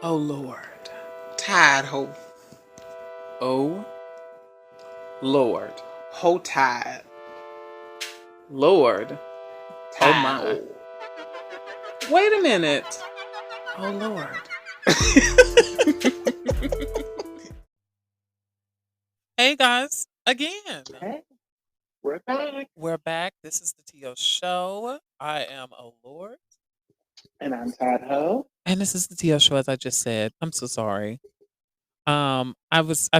Oh Lord. Tide ho. Oh Lord. Ho tide. Lord. Oh Tide my. hole. Wait a minute. Oh Lord. Hey guys, again. Hey, we're back. We're back. This is the T.O. Show. I am a Lord. And I'm Tad Ho. And this is the T.O. Show, as I just said. I'm so sorry. I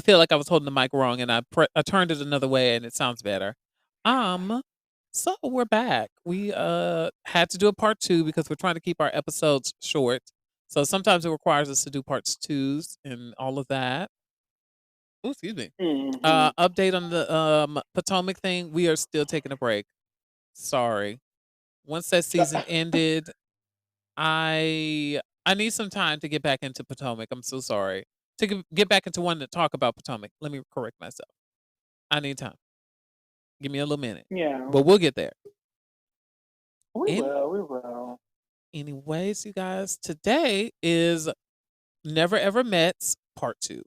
feel like I was holding the mic wrong and I turned it another way and it sounds better. Um, so we're back. We had to do a part two because we're trying to keep our episodes short. So sometimes it requires us to do parts twos and all of that. Oh, excuse me. Mm-hmm. Update on the Potomac thing. We are still taking a break. Sorry. Once that season ended, I need some time to get back into Potomac. I'm so sorry. Get back into one to talk about Potomac. Let me correct myself. I need time. Give me a little minute. Yeah, But we'll get there. we In will. We will. anyways, you guys, today is Never Ever Met's part 2.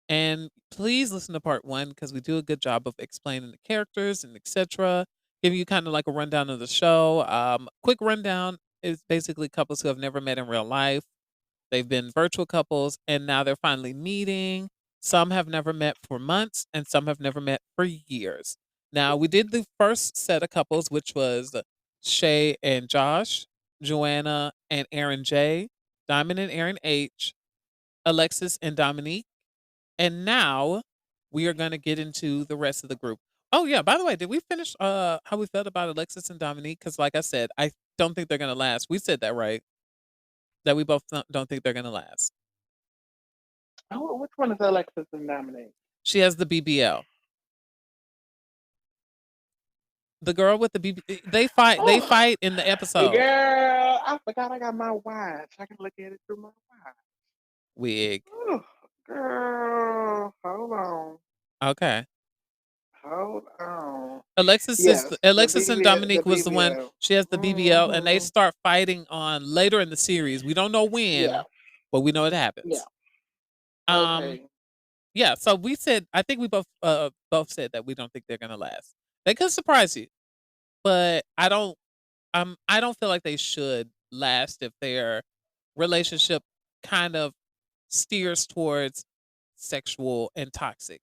And please listen to part 1 because we do a good job of explaining the characters and etc. Giving you kind of like a rundown of the show. Quick rundown is basically couples who have never met in real life. They've been virtual couples and now they're finally meeting. Some have never met for months and some have never met for years. Now, we did the first set of couples, which was Shay and Josh, Joanna and Aaron J, Diamond and Aaron H, Alexis and Dominique. And now we are going to get into the rest of the group. Oh, yeah. By the way, did we finish how we felt about Alexis and Dominique? Because, like I said, I don't think they're going to last. We said that, right? That we both don't think they're going to last. Oh, which one is Alexis and Dominic? She has the BBL. The girl with the BB. They fight. They Oh, fight in the episode. girl, I forgot I got my watch. I can look at it through my watch. Wig. Oh, girl, hold on. Okay. Hold on. Alexis Yes, the Alexis and BBL. The Dominique was the one. BBL. She has the BBL, and they Mm-hmm. start fighting on later in the series. We don't know Yeah. when, but we know it Yeah. happens. Um. Okay. Yeah. So we said. I think we both said that we don't think they're gonna last. They could surprise you, but I don't. I don't feel like they should last if their relationship kind of steers towards sexual and toxic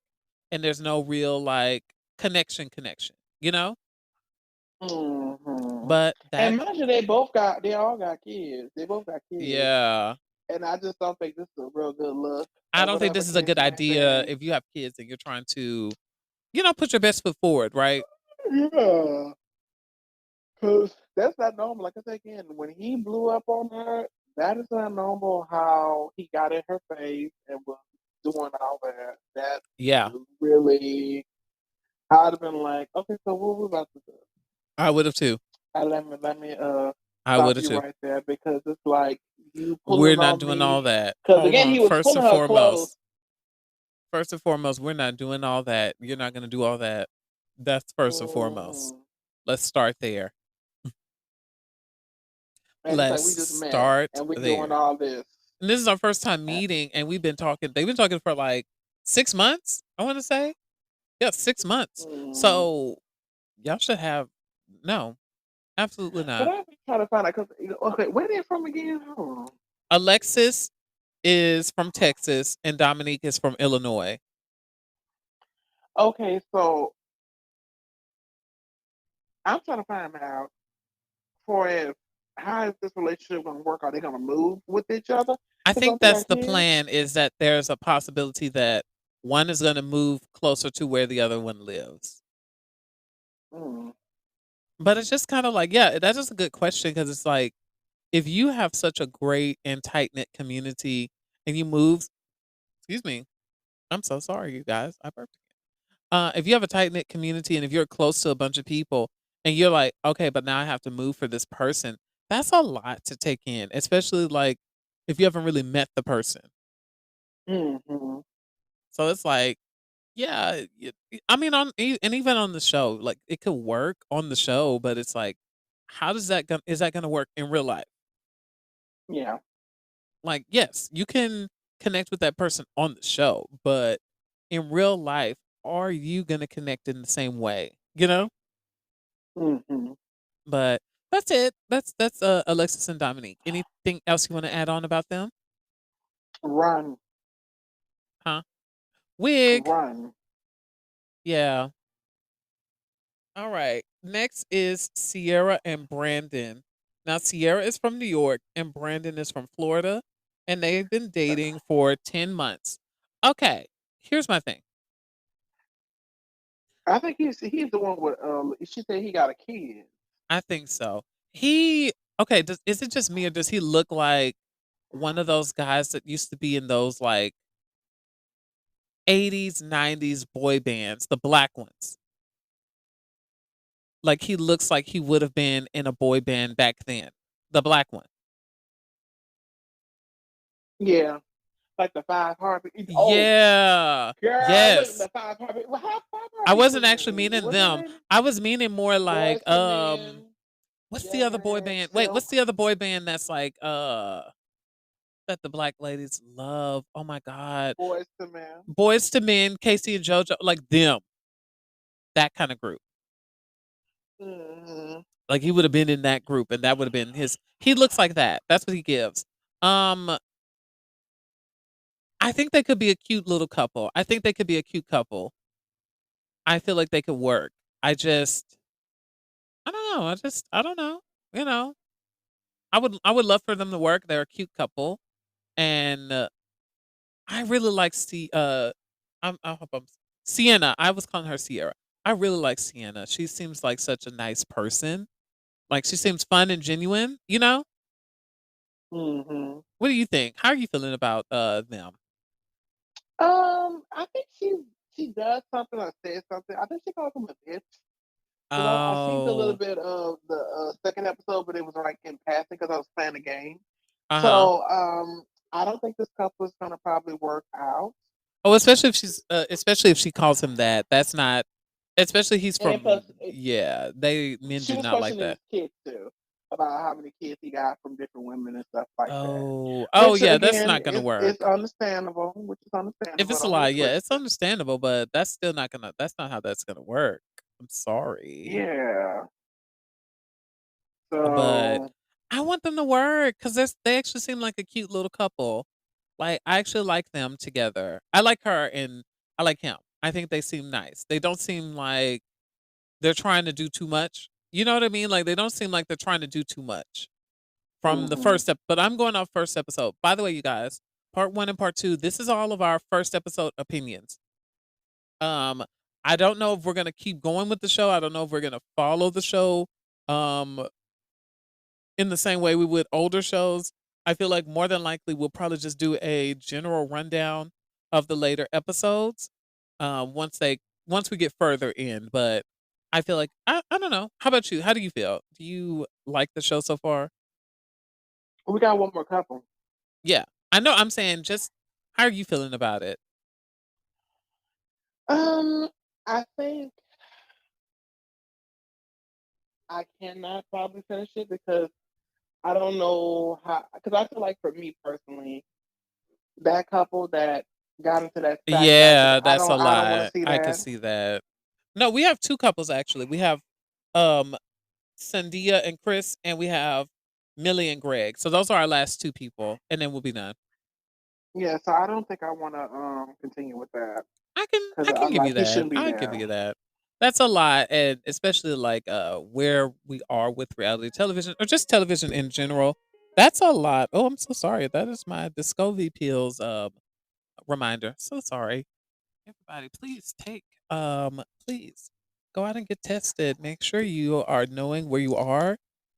and there's no real like connection, you know? Mm-hmm. But that And mind you, they all got kids. They both got kids. yeah. And I just don't think this is a real good look I or don't think whatever this is a case good may idea be. if you have kids and you're trying to, put your best foot forward, right? Yeah. Because that's not normal. Like I said again, when he blew up on her, that is not normal how he got in her face and was doing all that. That Yeah. really, I'd have been like, okay, so what we about to do? I would have too. Let me I stop would have you too. right there because it's like you We're pulling not on doing all me. that. Because Hold again, on. he was pulling her close. First and foremost, we're not doing all that. You're not going to do all that. That's first and foremost. Mm-hmm. Let's start there. And it's like Let's we just met start and we doing there. all this. And this is our first time meeting, and we've been talking. They've been talking for like 6 months. I want to say, yeah, 6 months. Mm-hmm. So y'all should have no, absolutely But not. I've been trying to find out because okay, where they from again? Hold on. Alexis is from Texas, and Dominique is from Illinois. Okay, so I'm trying to find out for if how is this relationship gonna work? Are they gonna move with each other? I Because think don't they that's got the kids? plan. Is that there's a possibility that one is going to move closer to where the other one lives. Mm. But it's just kind of like, yeah, that's just a good question because it's like if you have such a great and tight knit community and you move, excuse me, I'm so sorry, you guys, I burped. If you have a tight knit community and if you're close to a bunch of people and you're like, okay, but now I have to move for this person, that's a lot to take in, especially like if you haven't really met the person. Mm-hmm. So it's like, yeah, I mean, and even on the show, like it could work on the show, but it's like, how does that is that going to work in real life? Yeah. Like, yes, you can connect with that person on the show, but in real life, are you gonna connect in the same way? You know? Mm-hmm. But that's it. That's Alexis and Dominique. Anything else you want to add on about them? Run, Huh? Wig. run. Yeah. All right. Next is Sierra and Brandon. Now Sierra is from New York and Brandon is from Florida, and they've been dating for 10 months. Okay. Here's my thing. I think he's the one with. She said he got a kid. I think so. He okay, is it just me or does he look like one of those guys that used to be in those like 80s, 90s boy bands, the black ones? Like he looks like he would have been in a boy band back then. The black one. Yeah, like the five heartbeats. Oh, Yeah. girl, look, Yes. the five heartbeats. Well, how five I heartbeats wasn't was actually mean? meaning What's her them. name? I was meaning more Boys like to Men, what's the other boy Jazz, band? Wait, Silk. what's the other boy band that's like that the black ladies love? Oh my god. Boys to Men. Boys to Men, Casey and JoJo, like them. That kind of group. Mm-hmm. Like he would have been in that group and that would have been his he looks like that. That's what he gives. Um I think they could be a cute little couple. I think they could be a cute couple. I feel like they could work. I don't know. I don't know. You know, I would love for them to work. They're a cute couple, and I really like I hope I'm Sienna. I was calling her Sierra. I really like Sienna. She seems like such a nice person. Like she seems fun and genuine. You know. Mm-hmm. What do you think? How are you feeling about them? I think she does something or says something. I think she calls him a bitch. Because I seen a little Oh, bit of the second episode, but it was like in passing because I was playing the game. uh huh. So I don't think this couple is gonna probably work out. Oh, especially if she calls him that. That's not. Especially he's And from. plus, Yeah, they men she do was not like questioning that. his kids too about how many kids he got from different women and stuff like that. Oh Which yeah, that's again not gonna is work. understandable, which is If understandable. it's a Don't get lie, it yeah, it's twisted. understandable, but that's still not gonna. That's not how that's gonna work. I'm sorry, Yeah. but So I want them to work because they actually seem like a cute little couple. Like I actually like them together. I like her and I like him. I think they seem nice. They don't seem like they're trying to do too much. You know what I mean? Like they don't seem like they're trying to do too much from the hmm first step. But I'm going off first episode. By the way, you guys, part one and part two. This is all of our first episode opinions. Um, I don't know if we're gonna keep going with the show. I don't know if we're gonna follow the show um in the same way we would older shows. I feel like more than likely we'll probably just do a general rundown of the later episodes once we get further in. But I feel like I don't know. How about you? How do you feel? Do you like the show so far? we got one more couple. Yeah. I know I'm saying just how are you feeling about it? Um, I think I cannot probably finish it because I don't know how. Because I feel like for me personally, that couple that got into that sack matches, Yeah, that's a I don't want to lot. see I could that. see that. No, we have two couples actually. We have um Sandia and Chris, and we have Millie and Greg. So those are our last two people, and then we'll be done. Yeah, so I don't think I want to continue with that because I can I'm give like you he that. shouldn't be I give there. you that. That's a lot, and especially like where we are with reality television or just television in general. That's a lot. Oh, I'm so sorry. That is my Discovery pills reminder. So sorry. Everybody, please take please go out and get tested. Make sure you are knowing where you are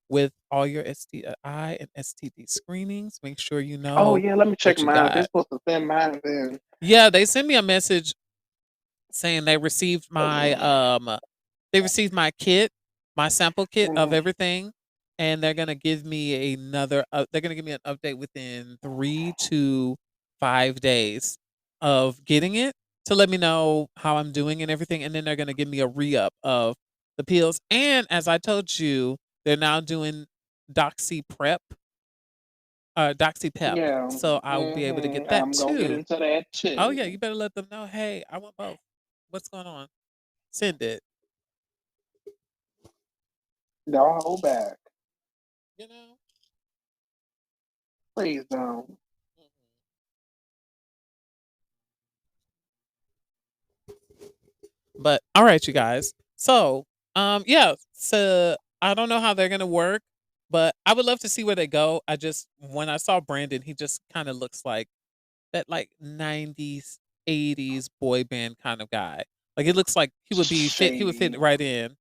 with all your STI and STD screenings. Make sure you Oh know yeah, let me check what you mine. They're got. supposed to send mine in. Yeah, they sent me a message saying they received my kit, my sample kit of Mhm. everything, and they're gonna give me they're gonna give me an update within 3 to 5 days of getting it to let me know how I'm doing and everything, and then they're gonna give me a re-up of the pills. And as I told you, they're now doing Doxy Prep Doxy Pep. Yeah. So I will be able to get that I'm gonna get too. into that Oh yeah, too. you better let them know. Hey, I want both. What's going on? Send it. Don't hold back. You know. Please don't. Mhm. But all right, you guys. So yeah. So I don't know how they're gonna work, but I would love to see where they go. I just when I saw Brandon, he just kind of looks like that like 90s, 80s boy band kind of guy. Like it looks like he would fit Shady. right in.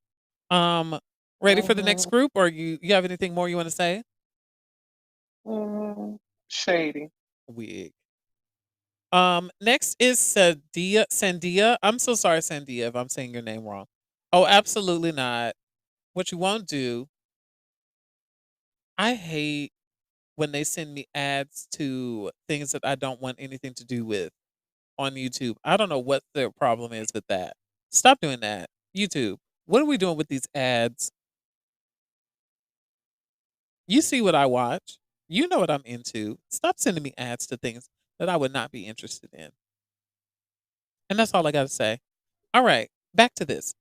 Um Ready for the next Mm-hmm. group or you have anything more you want to say? Mm-hmm. Shady. Wig. Next is Sandia. I'm so sorry, Sandia, if I'm saying your name wrong. Oh, absolutely not. What you won't do, I hate when they send me ads to things that I don't want anything to do with on YouTube. I don't know what their problem is with that. Stop doing that. YouTube, what are we doing with these ads? You see what I watch. You know what I'm into. Stop sending me ads to things that I would not be interested in. And that's all I got to say. All right, back to this.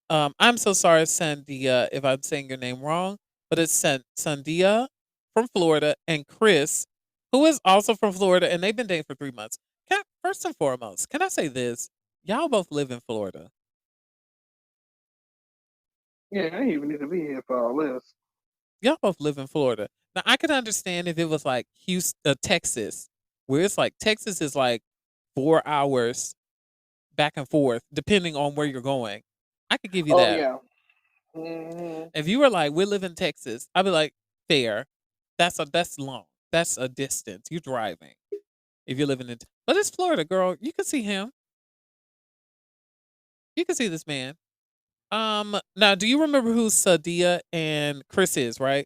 I'm so sorry, Sandia, if I'm saying your name wrong, but it's Sandia from Florida and Chris, who is also from Florida, and they've been dating for 3 months. First and foremost, can I say this? Y'all both live in Florida. Yeah, I even need to be here for all this. Y'all both live in Florida. Now, I could understand if it was like Houston, Texas, where it's like Texas is like 4 hours back and forth, depending on where you're going. I could give you Oh that. yeah. Mm-hmm. If you were like, we live in Texas, I'd be like, fair. That's long. That's a distance. You're driving. If you're living in but it's Florida, girl. You can see him. You can see this man. Now do you remember who Sadia and Chris is, right?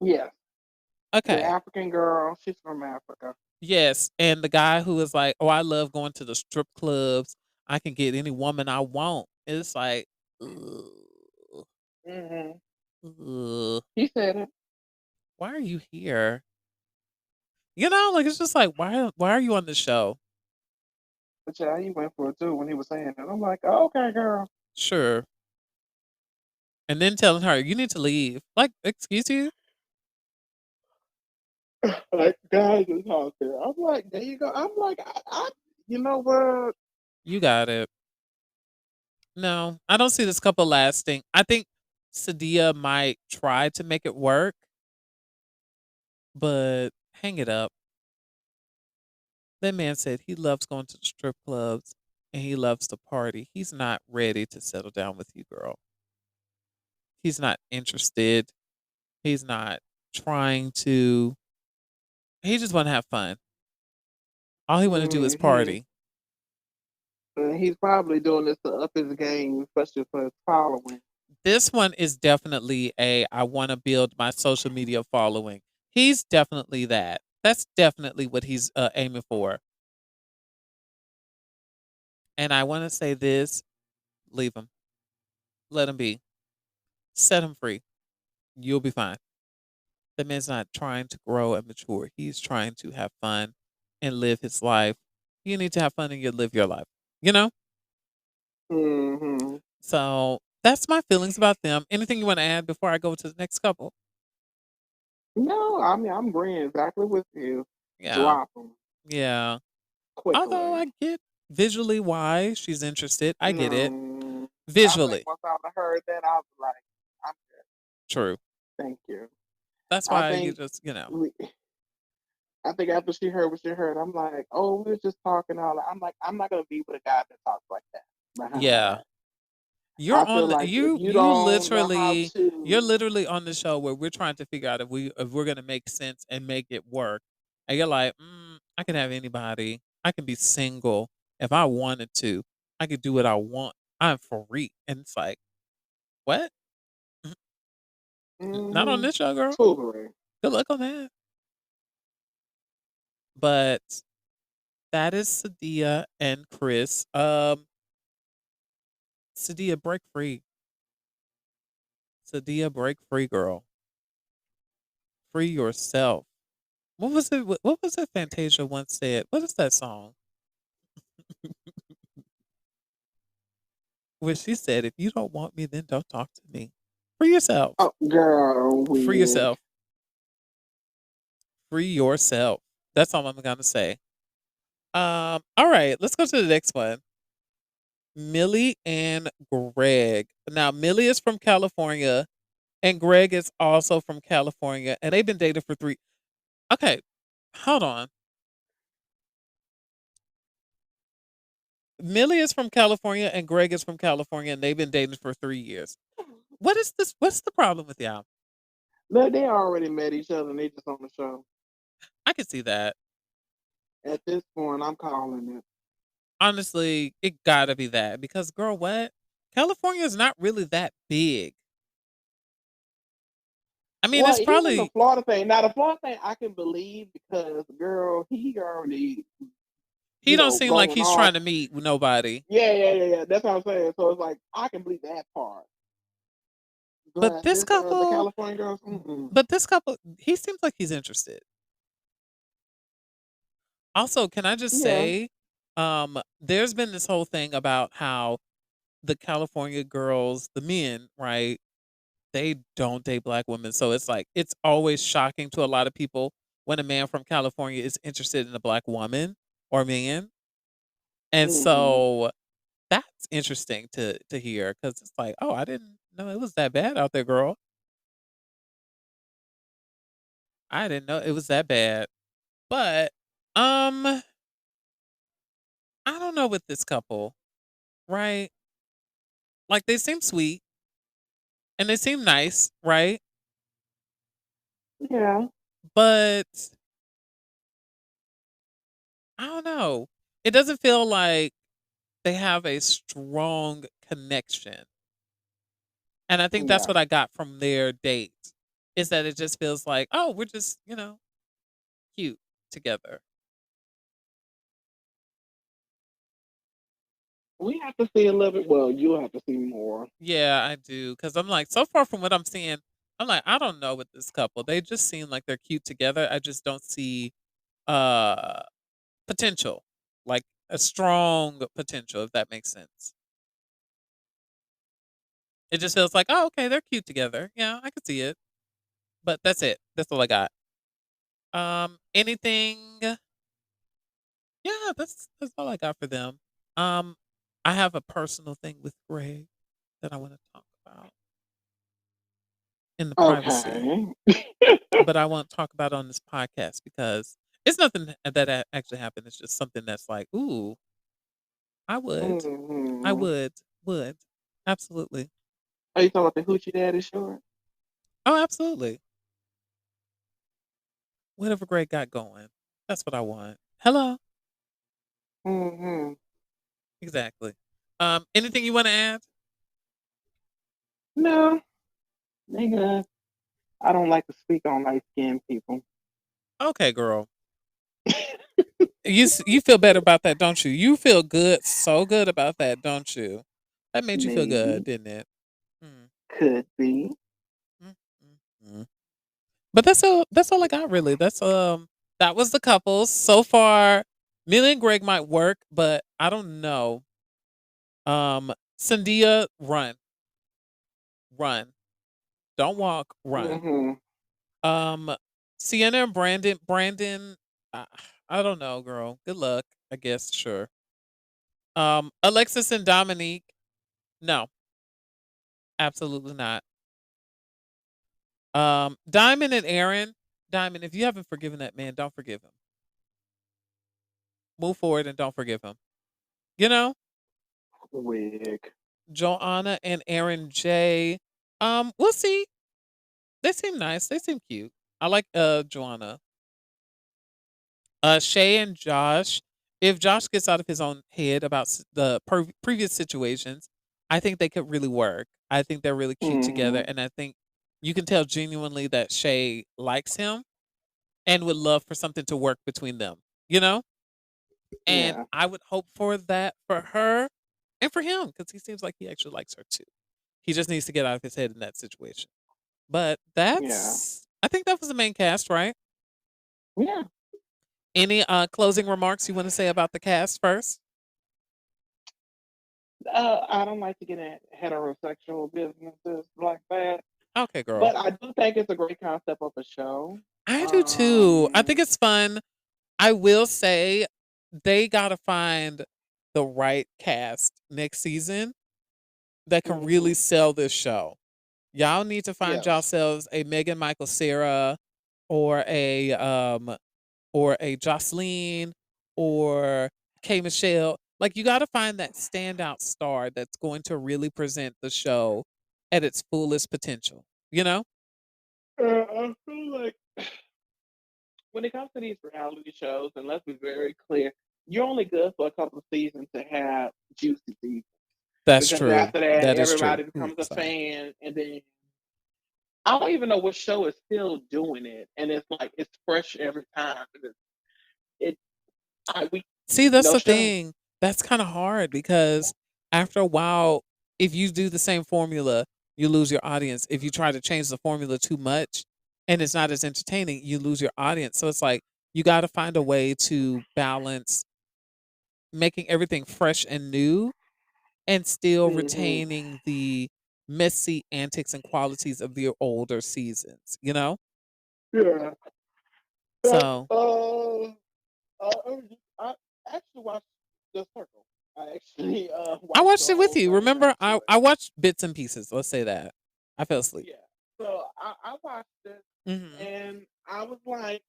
Yes. The Okay. African girl, she's from Africa. Yes. And the guy who is like, oh, I love going to the strip clubs. I can get any woman I want. It's like, ugh, Mm-hmm. ugh, He said it. why are you here? You know, like it's just like why are you on the show? But yeah, he went for it too when he was saying it. I'm like, oh, okay, girl. Sure. And then telling her, you need to leave. Like, excuse you? Like guys is out there. I'm like, there you go. I'm like, you know what? You got it. No, I don't see this couple lasting. I think Sadia might try to make it work, but hang it up. That man said he loves going to the strip clubs and he loves to party. He's not ready to settle down with you, girl. He's not interested. He's not trying to. He just want to have fun. All he want to do is Mm-hmm. party. And he's probably doing this to up his game, especially for his following. This one is definitely a I want to build my social media following. He's definitely that. That's definitely what he's aiming for. And I want to say this: leave him, let him be, set him free. You'll be fine. The man's not trying to grow and mature. He's trying to have fun and live his life. You need to have fun and you live your life. You know. Mm-hmm. So that's my feelings about them. Anything you want to add before I go to the next couple? No, I mean I'm agreeing exactly with you. Yeah. Drop them Yeah. Although quickly. I get visually why she's interested. I get it. No, I think Visually. once I would have heard that, I was like, I'm good. True. Thank you. That's I why you think just, you know. we, I think after she heard what she heard, I'm like, oh, we are just talking all that. I'm like, I'm not gonna be with a guy that talks like that behind my Yeah. back. I feel like if you don't know how You're to, literally on the show where we're trying to figure out if we're gonna make sense and make it work. And you're like, I can have anybody. I can be single if I wanted to. I could do what I want. I'm free. And it's like, what? Not on mm-hmm, this show, girl. foolery. Good luck on that. But that is Sadia and Chris. Sadia, break free. Sadia, break free, girl. Free yourself. What was it? What was it? Fantasia once said. What is that song? Where she said, "If you don't want me, then don't talk to me. Free yourself. Oh, girl, Free wig. yourself. Free yourself." That's all I'm gonna say. All right, let's go to the next one. Millie and Greg. Now, Millie is from California, and Greg is also from California, and they've been dating for three. Okay, hold on. Millie is from California, and Greg is from California, and they've been dating for 3 years. What is this? What's the problem with y'all? Look, they already met each other and they just on the show. I can see that. At this point, I'm calling it. Honestly, it gotta be that because, girl, what? California is not really that big. I mean, Well, it's even the probably Florida thing. Now, the Florida thing I can believe because, girl, he already, he don't seem like going he's off. trying to meet nobody. Yeah. That's what I'm saying. So it's like I can believe that part. But But this this, the couple, California girls, mm-mm. he seems like he's interested. Also, can I just Yeah, say, there's been this whole thing about how the California girls, the men, right? They don't date black women. So it's like it's always shocking to a lot of people when a man from California is interested in a black woman or man. And mm-hmm. so that's interesting to hear because it's like, oh, I didn't know it was that bad out there, girl. I didn't know it was that bad. But um, I don't know with this couple, right? Like they seem sweet and they seem nice, right? Yeah, But I don't know. It doesn't feel like they have a strong connection. And I think that's yeah. what I got from their date is that it just feels like, oh, we're just, cute together. We have to see a little bit. Well, you have to see more. Yeah, I do. Cause I'm like, so far from what I'm seeing, I'm like, I don't know with this couple. They just seem like they're cute together. I just don't see uh potential. Like a strong potential, if that makes sense. It just feels like, oh, okay, they're cute together. Yeah, I could see it. But that's it. That's all I got. Anything Yeah, that's all I got for them. Um, I have a personal thing with Greg that I want to talk about in the privacy, Okay. but I won't talk about it on this podcast because it's nothing that actually happened. It's just something that's like, ooh, I would, I Mm-hmm. would, absolutely. Are you talking about the hoochie daddy short? Oh, absolutely. Whatever Greg got going, that's what I want. Hello, Mm-hmm. exactly. Anything you want to add? No, nigga. I don't like to speak on light skinned people. Okay, girl. You feel better about that, don't you? You feel good, so good about that, don't you? That made you feel good, Maybe. didn't it? Mm, Could be. mm, mm. But that's all I got really. That was the couples. So far, Millie and Greg might work, but I don't know. Sandia, run. Run. Don't walk, run. Mm-hmm. Um Sienna and Brandon, I, I don't know, girl. Good luck, I guess, sure. Alexis and Dominique, no, absolutely not. Diamond and Aaron, Diamond, if you haven't forgiven that man, don't forgive him. Move forward and don't forgive him. You know, Wig. Joanna and Aaron J. We'll see. They seem nice. They seem cute. I like Joanna. Shay and Josh. If Josh gets out of his own head about the previous situations, I think they could really work. I think they're really cute together, Mm-hmm. and I think you can tell genuinely that Shay likes him and would love for something to work between them. You know, and Yeah. I would hope for that for her and for him because he seems like he actually likes her too. He just needs to get out of his head in that situation. But Yeah. I think that was the main cast, right? Yeah. Any closing remarks you want to say about the cast first? I don't like to get in heterosexual businesses like that, Okay, girl. but I do think it's a great concept of a show. I do too. I think Um, it's fun. I will say they gotta find the right cast next season that can really mhm, sell this show. Y'all need to find yes. yourselves a Megan Michael Sarah or a Jocelyn or K Michelle. Like you gotta find that standout star that's going to really present the show at its fullest potential. You know? I feel like when it comes to these reality shows, and let's be very clear, you're only good for a couple of seasons to have juicy seasons That's because true. after that, That is true. everybody Ooh, becomes a sorry. fan, and then I don't even know what show is still doing it, and it's like it's fresh every time. It I we See, that's no the shade. thing. That's kind of hard because after a while, if you do the same formula, you lose your audience. If you try to change the formula too much and it's not as entertaining, you lose your audience. So it's like you got to find a way to balance making everything fresh and new and still Hmm. retaining the messy antics and qualities of the older seasons, you know? Yeah, but So I actually watched The Circle. I actually I watched the watched it with whole you. 30 Remember, minutes of it. I watched bits and pieces. Let's say that. I fell asleep. Yeah. So I watched it Hmm. and I was like,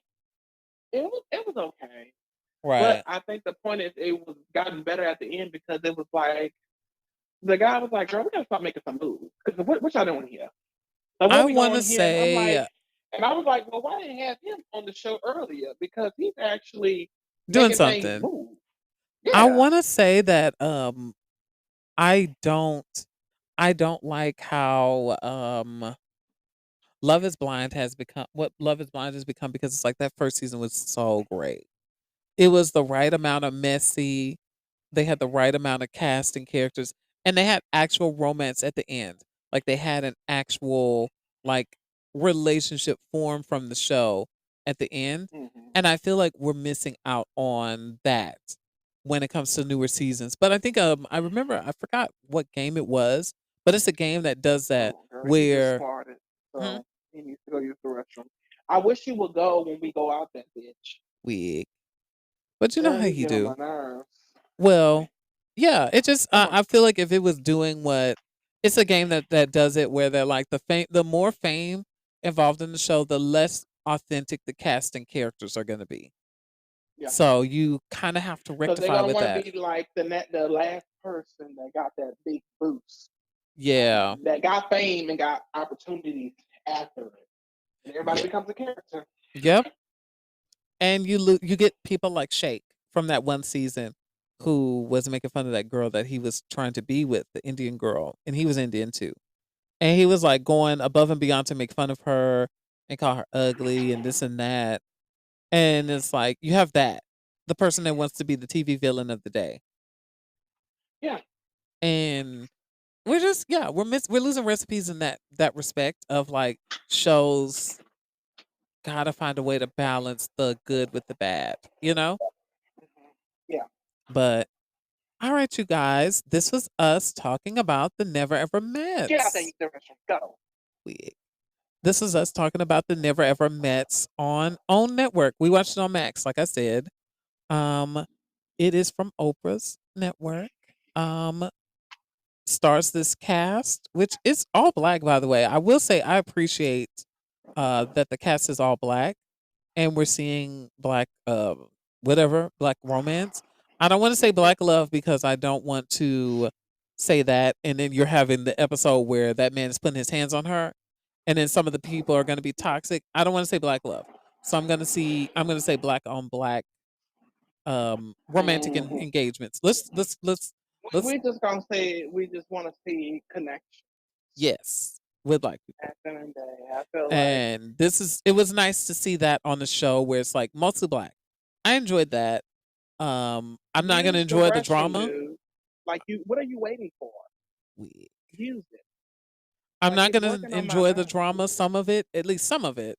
it was okay. But Right. I think the point is it was gotten better at the end because it was like the guy was like, "Girl, we gotta start making some moves because what y'all doing here? Like, what I we want to going here?" And I'm like, say and I was like, "Well, why didn't have him on the show earlier? Because he's actually doing making things something. move." I Yeah. want to say that I don't I don't like how Love is Blind has become what Love is Blind has become because it's like that first season was so great. It was the right amount of messy. They had the right amount of cast and characters, and they had actual romance at the end. Like they had an actual like relationship form from the show at the end, Hmm. and I feel like we're missing out on that when it comes to newer seasons. But I think I remember I forgot what game it was, but it's a game that does that Oh, girl, he just where farted, hmm, so he needs to go use the restroom. I wish he would go when we go out that bitch. we, but you know how He you get on do. my nerves. Well, yeah, it just Come on. I feel like if it was doing what it's a game that does it where they're like the more fame involved in the show, the less authentic the cast and characters are going to be. Yeah. So you kind of have to Because they're rectify gonna with want to that. be like the last person that got that big boost, Yeah. that got fame and got opportunities after it, and everybody Yeah. becomes a character. Yep. And you get people like Shake from that one season who was making fun of that girl that he was trying to be with, the Indian girl, and he was Indian too. And he was like going above and beyond to make fun of her and call her ugly and this and that. And it's like you have that, the person that wants to be the TV villain of the day. Yeah. And we're just yeah, we're losing recipes in that respect of like shows gotta find a way to balance the good with the bad, you know? Mhm. Yeah. But all right, you guys, this was us talking about the Never Ever Get out there, Mets. use the restroom. Go. We This is us talking about the Never Ever Mets on OWN Network. We watched it on Max, like I said. Um, it is from Oprah's network. Um, Stars this cast, which is all black, by the way. I will say I appreciate that the cast is all black and we're seeing black whatever, black romance. I don't want to say black love because I don't want to say that and then you're having the episode where that man is putting his hands on her and then some of the people are going to be toxic. I don't want to say black love. So I'm going to say black on black romantic Hmm. engagements. Let's We just gonna say we just want to see connection yes, with black people. at the end of the day. I feel like And it was nice to see that on the show where it's like mostly black. I enjoyed that. I'm not going to use the enjoy the restroom, drama. dude. Like what are you waiting for? We- Use it. I'm Like not it's going to working on my enjoy the nerves. drama some of it, at least some of it.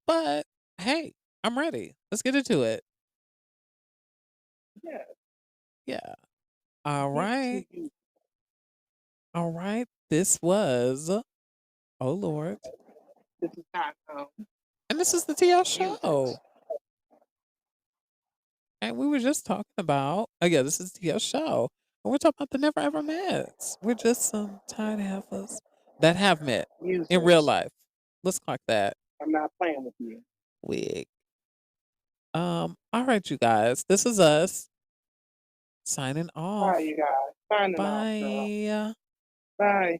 But hey, I'm ready. Let's get into it. Yeah. Yeah. All Get right. to you. All right. This was Oh Lord. This is not And this is the TL music. show. And we were just talking about, oh yeah, this is the TL show. And we're talking about the never ever mets. We're just some tired heifers that have met in Music. real life. Let's clock that. I'm not playing with you. Wig. All right, you guys. This is us signing off. Bye, you guys. Signing off, girl. Bye. Bye.